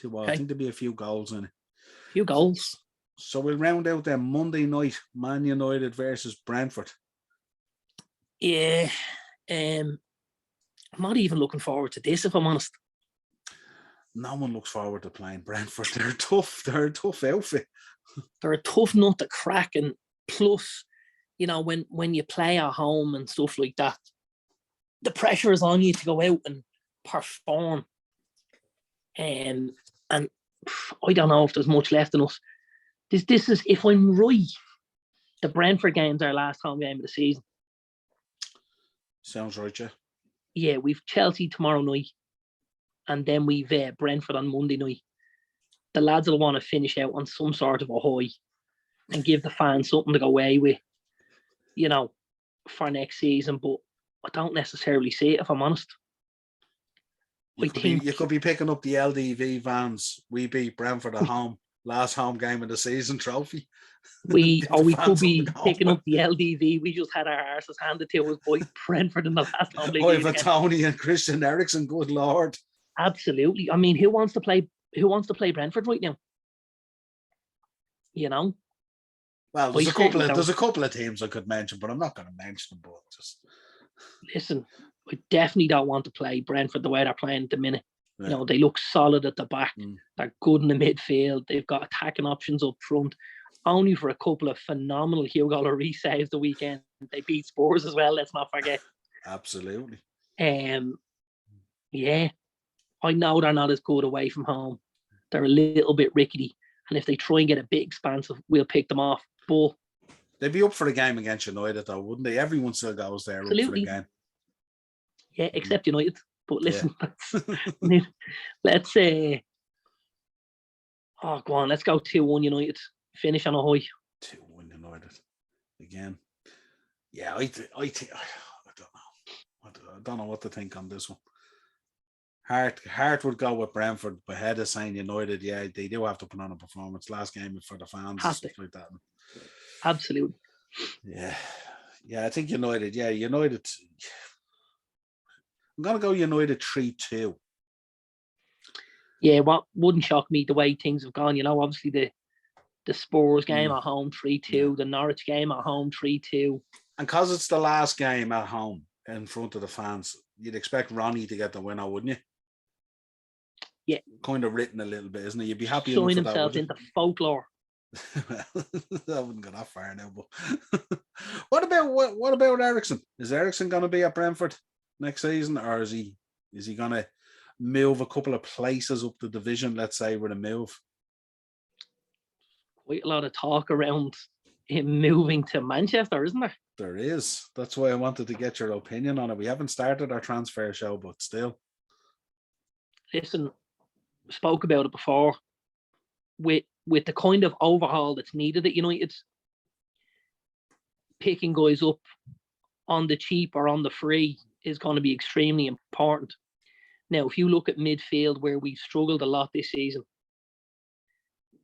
Okay. I think there'll be a few goals in it. A few goals. So we'll round out then Monday night, Man United versus Brentford. Yeah. I'm not even looking forward to this, if I'm honest. No one looks forward to playing Brentford. They're tough. They're a tough outfit. They're a tough nut to crack. And plus, when you play at home and stuff like that, the pressure is on you to go out and perform. And I don't know if there's much left in us. This is, if I'm right, the Brentford game's our last home game of the season. Sounds right, yeah. Yeah, we've Chelsea tomorrow night, and then we've Brentford on Monday night. The lads will want to finish out on some sort of a high and give the fans something to go away with, for next season. But I don't necessarily see it, if I'm honest. You could be picking up the LDV vans. We beat Brentford at home. Last home game of the season trophy. We could be picking up the LDV. We just had our arses handed to us by Brentford in the last home league. Ivan Toney and Christian Eriksen, good Lord. Absolutely. I mean, who wants to play Brentford right now? Well, there's a couple of teams I could mention, but I'm not going to mention them. But just listen, I definitely don't want to play Brentford the way they're playing at the minute. Yeah. They look solid at the back. They're good in the midfield. They've got attacking options up front. Only for a couple of phenomenal Hugo Lloris saves the weekend. They beat Spurs as well, let's not forget. Absolutely. Yeah. I know they're not as good away from home. They're a little bit rickety. And if they try and get a bit expansive, we'll pick them off. But they'd be up for the game against United, though, wouldn't they? Everyone still goes there absolutely. Up for the game. Yeah, except United. But listen, let's Oh, go on, let's go 2-1 United. Finish on a high. 2-1 United again. Yeah, I don't know. I don't know what to think on this one. Heart would go with Brentford, but head is saying United. Yeah, they do have to put on a performance. Last game for the fans and stuff like that. Absolutely. Yeah. I think United. Yeah, United. I'm gonna go United 3-2. Yeah, what wouldn't shock me the way things have gone. Obviously the Spurs game at home 3-2, the Norwich game at home 3-2, and because it's the last game at home in front of the fans, you'd expect Ronnie to get the winner, wouldn't you? Yeah, kind of written a little bit, isn't it? You'd be happy showing enough for himself that, into folklore. Well, I wouldn't go that far now. But what about Ericsson? Is Ericsson going to be at Brentford next season, or is he going to move a couple of places up the division? Let's say with a move. Quite a lot of talk around him moving to Manchester, isn't there? There is. That's why I wanted to get your opinion on it. We haven't started our transfer show, but still. Listen, spoke about it before. With the kind of overhaul that's needed at United, picking guys up on the cheap or on the free is going to be extremely important. Now, if you look at midfield where we've struggled a lot this season,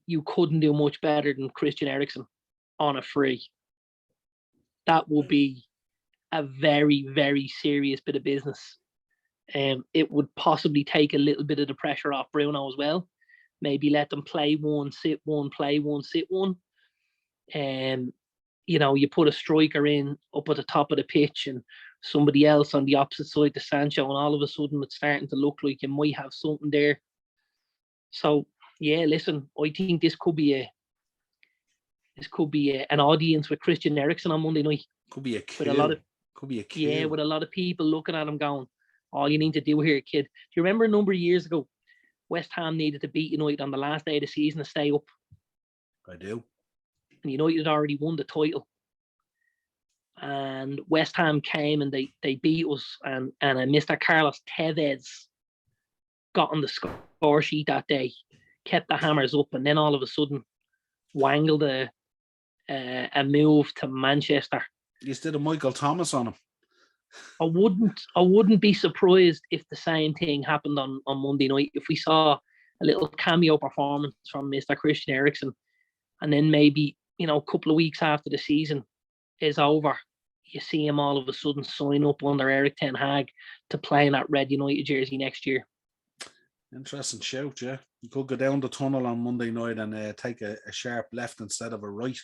you couldn't do much better than Christian Eriksen on a free. That would be a very, very serious bit of business. It would possibly take a little bit of the pressure off Bruno as well. Maybe let them play one, sit one, play one, sit one. You put a striker in up at the top of the pitch and somebody else on the opposite side to Sancho, and all of a sudden it's starting to look like you might have something there. So yeah, listen, I think this could be an audience with Christian Eriksen on Monday night. Could be a coup. Yeah, with a lot of people looking at him going, all you need to do here, kid. Do you remember a number of years ago, West Ham needed to beat United on the last day of the season to stay up? I do. And United had already won the title. And West Ham came and they beat us. And Mr. Carlos Tevez got on the score sheet that day, kept the hammers up, and then all of a sudden wangled a move to Manchester. You did a Michael Thomas on him. I wouldn't be surprised if the same thing happened on Monday night, if we saw a little cameo performance from Mr. Christian Eriksen, and then maybe, a couple of weeks after the season is over, you see him all of a sudden sign up under Eric Ten Hag to play in that Red United jersey next year. Interesting shout, yeah. You could go down the tunnel on Monday night and take a sharp left instead of a right,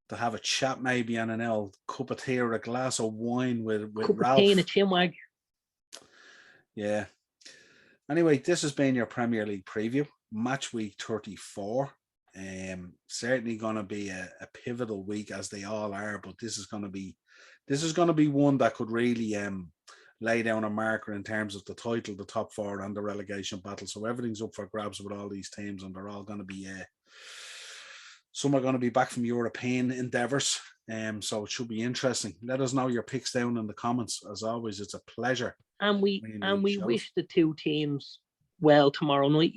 to have a chat maybe and an old cup of tea or a glass of wine with cup Ralph. Of tea and a chinwag. Yeah. Anyway, this has been your Premier League preview, match week 34. Certainly going to be a pivotal week, as they all are, but this is going to be one that could really lay down a marker in terms of the title, the top four, and the relegation battle. So everything's up for grabs with all these teams, and they're all going to be some are going to be back from European endeavours. So it should be interesting. Let us know your picks down in the comments. As always, it's a pleasure. And we wish the two teams well tomorrow night.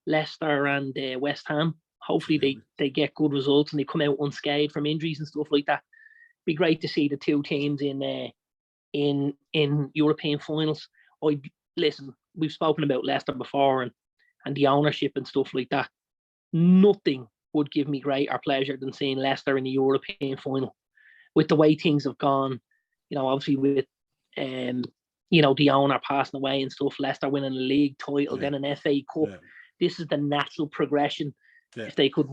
Leicester and West Ham. Hopefully they get good results and they come out unscathed from injuries and stuff like that. Be great to see the two teams in European finals. Listen, we've spoken about Leicester before and the ownership and stuff like that. Nothing would give me greater pleasure than seeing Leicester in the European final. With the way things have gone, obviously with the owner passing away and stuff, Leicester winning a league title, then an FA Cup. Yeah. This is the natural progression. Yeah. If they could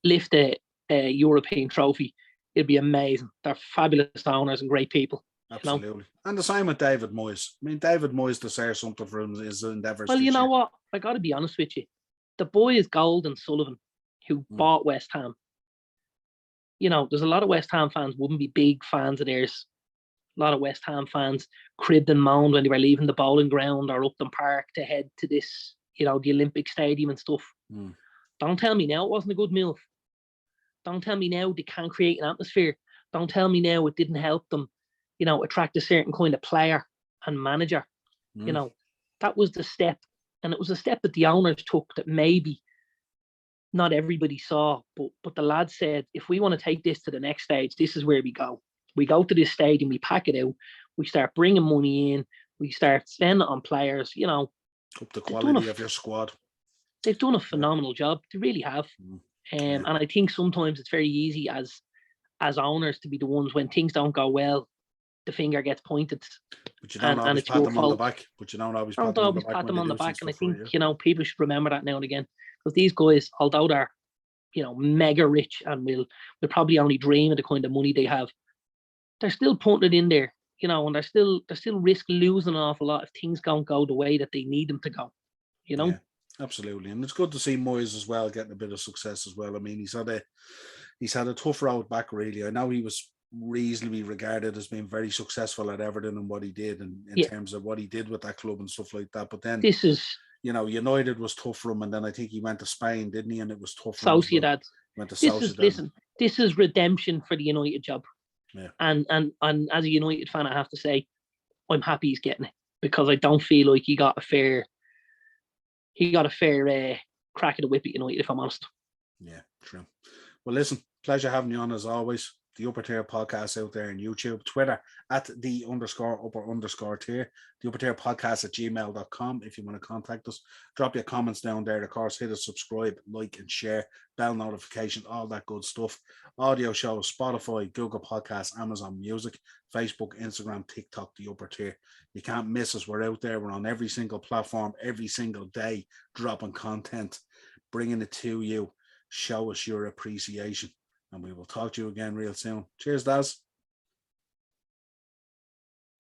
lift a European trophy, it'd be amazing. They're fabulous owners and great people. Absolutely. And the same with David Moyes. I mean, David Moyes deserves something for his endeavours. Well, you know what? I got to be honest with you. The boy is Golden Sullivan, who bought West Ham. There's a lot of West Ham fans wouldn't be big fans of theirs. A lot of West Ham fans cribbed and moaned when they were leaving the bowling ground or Upton Park to head to this, the Olympic Stadium and stuff. Don't tell me now it wasn't a good move. Don't tell me now they can't create an atmosphere. Don't tell me now it didn't help them, attract a certain kind of player and manager. That was the step. And it was a step that the owners took that maybe not everybody saw, but the lad said, if we want to take this to the next stage, this is where we go. We go to this stage and we pack it out. We start bringing money in. We start spending on players. You know, up the quality of your squad. They've done a phenomenal job. They really have. And I think sometimes it's very easy as owners to be the ones when things don't go well, the finger gets pointed. But you don't always pat them on the back. But you don't always pat them on the back. And I think, you know, people should remember that now and again. Because these guys, although they're, you know, mega rich and will probably only dream of the kind of money they have, they're still putting it in there, you know, and they're still risk losing an awful lot if things don't go the way that they need them to go, you know? Yeah, absolutely. And it's good to see Moyes as well getting a bit of success as well. I mean, he's had a tough road back, really. I know he was reasonably regarded as being very successful at Everton and what he did, and in terms of what he did with that club and stuff like that. But then you know, United was tough for him, and then I think he went to Spain, didn't he? And it was tough for him. Sociedad. Went to Sociedad. This is redemption for the United job. Yeah. And as a United fan, I have to say, I'm happy he's getting it, because I don't feel like he got a fair crack at the whip at United, if I'm honest. Yeah, true. Well, listen, pleasure having you on as always. The Upper Tier podcast out there on YouTube, Twitter at @the_upper_tier, the Upper Tier podcast @gmail.com. If you want to contact us, drop your comments down there. Of course, hit us, subscribe, like, and share, bell notification, all that good stuff. Audio shows, Spotify, Google Podcasts, Amazon Music, Facebook, Instagram, TikTok, The Upper Tier. You can't miss us. We're out there. We're on every single platform, every single day, dropping content, bringing it to you. Show us your appreciation. And we will talk to you again real soon. Cheers, Daz.